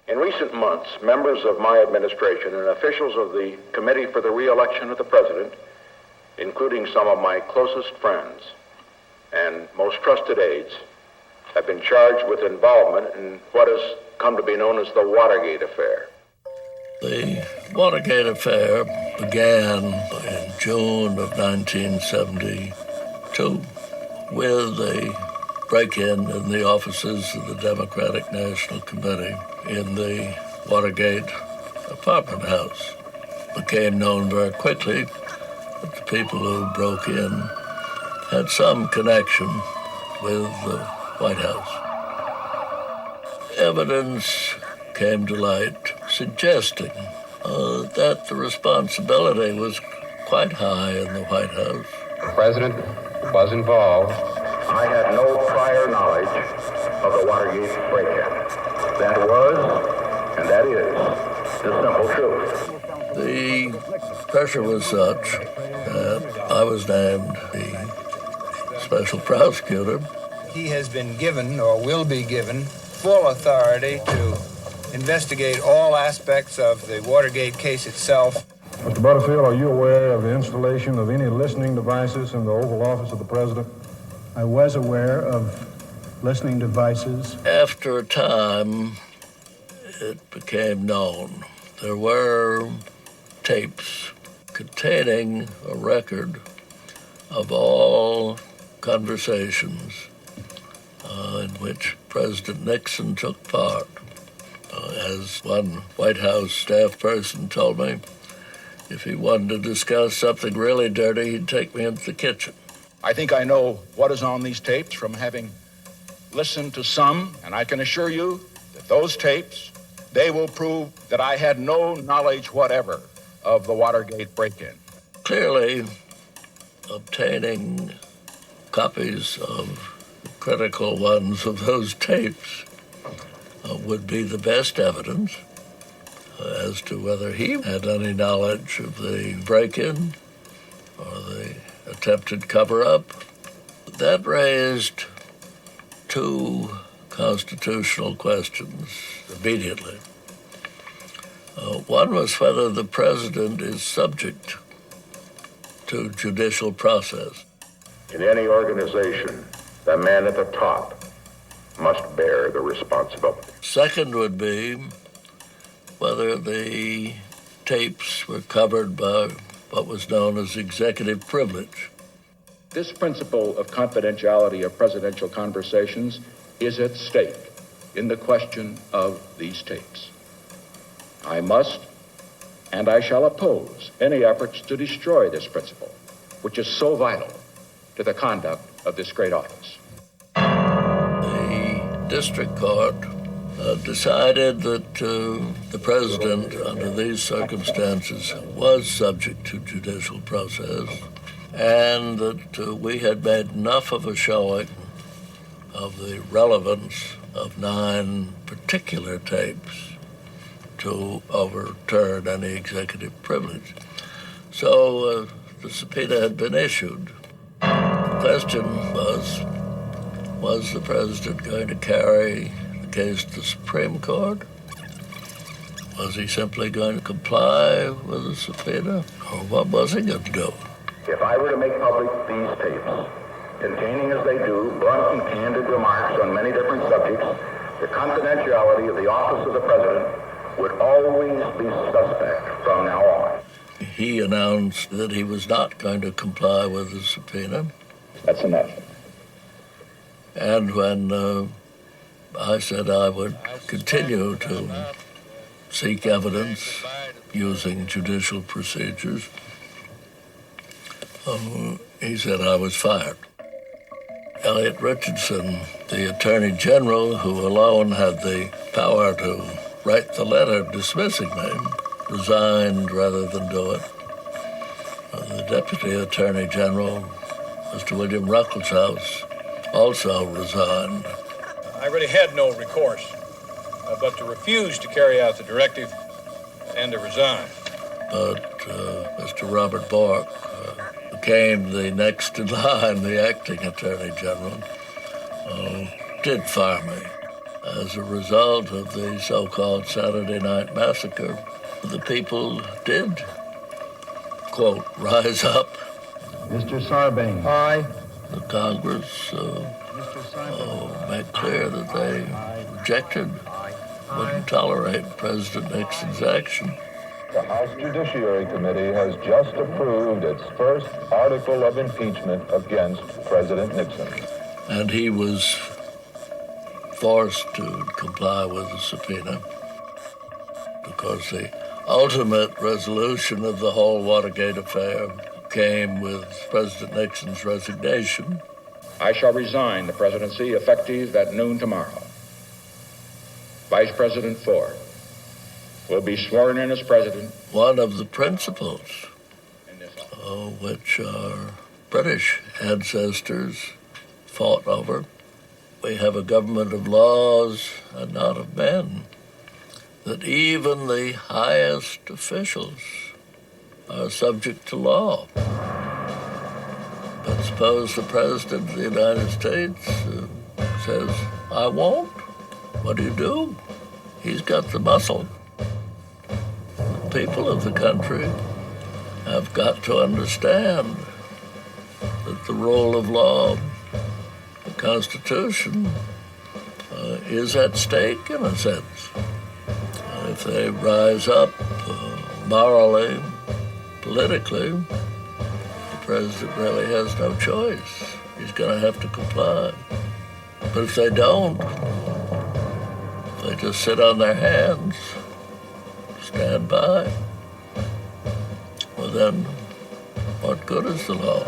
In recent months, members of my administration and officials of the Committee for the Re-election of the President, including some of my closest friends and most trusted aides, have been charged with involvement in what has come to be known as the Watergate affair. The Watergate affair began in June of 1972 with a break-in in the offices of the Democratic National Committee in the Watergate apartment house. It became known very quickly that the people who broke in had some connection with the White House. Evidence came to light suggesting that the responsibility was quite high in the White House. The president was involved. I had no prior knowledge of the Watergate break-in. That was, and that is, the simple truth. The pressure was such that I was named the special prosecutor. He has been given, or will be given, full authority to investigate all aspects of the Watergate case itself. Mr. Butterfield, are you aware of the installation of any listening devices in the Oval Office of the President? I was aware of listening devices. After a time, it became known there were tapes containing a record of all conversations in which President Nixon took part. As one White House staff person told me, if he wanted to discuss something really dirty, he'd take me into the kitchen. I think I know what is on these tapes from having listened to some, and I can assure you that those tapes, they will prove that I had no knowledge whatever of the Watergate break-in. Clearly, obtaining copies of critical ones of those tapes would be the best evidence as to whether he had any knowledge of the break-in or the attempted cover-up. That raised two constitutional questions immediately. One was whether the president is subject to judicial process. In any organization, the man at the top must bear the responsibility. Second would be whether the tapes were covered by what was known as executive privilege. This principle of confidentiality of presidential conversations is at stake in the question of these tapes. I must and I shall oppose any efforts to destroy this principle, which is so vital to the conduct of this great office. The district court decided that the president, under these circumstances, was subject to judicial process, and that we had made enough of a showing of the relevance of 9 particular tapes to overturn any executive privilege. So the subpoena had been issued. The question was the president going to carry the case to the Supreme Court? Was he simply going to comply with the subpoena? Or what was he going to do? If I were to make public these tapes, containing as they do blunt and candid remarks on many different subjects, the confidentiality of the office of the president would always be suspect from now on. He announced that he was not going to comply with the subpoena. That's enough. And when I said I would continue to seek evidence using judicial procedures, he said I was fired. Elliot Richardson, the Attorney General, who alone had the power to write the letter dismissing me, resigned rather than do it. The Deputy Attorney General, Mr. William Ruckelshaus, also resigned. I really had no recourse but to refuse to carry out the directive and to resign. But Mr. Robert Bork became the next in line, the acting Attorney General, did fire me. as a result of the so-called Saturday Night Massacre, the people did, quote, rise up. Mr. Sarbanes. Aye. The Congress made clear that they rejected, wouldn't tolerate President Nixon's action. The House Judiciary Committee has just approved its first article of impeachment against President Nixon. And he was forced to comply with the subpoena because the ultimate resolution of the whole Watergate affair came with President Nixon's resignation. I shall resign the presidency effective at noon tomorrow. Vice President Ford will be sworn in as president. One of the principles In this which our British ancestors fought over. We have a government of laws and not of men, that even the highest officials are subject to law. But suppose the President of the United States says, I won't. What do? He's got the muscle. The people of the country have got to understand that the rule of law, the Constitution, is at stake in a sense. If they rise up morally, politically, the president really has no choice. He's going to have to comply. But if they don't, if they just sit on their hands, stand by, well then, what good is the law?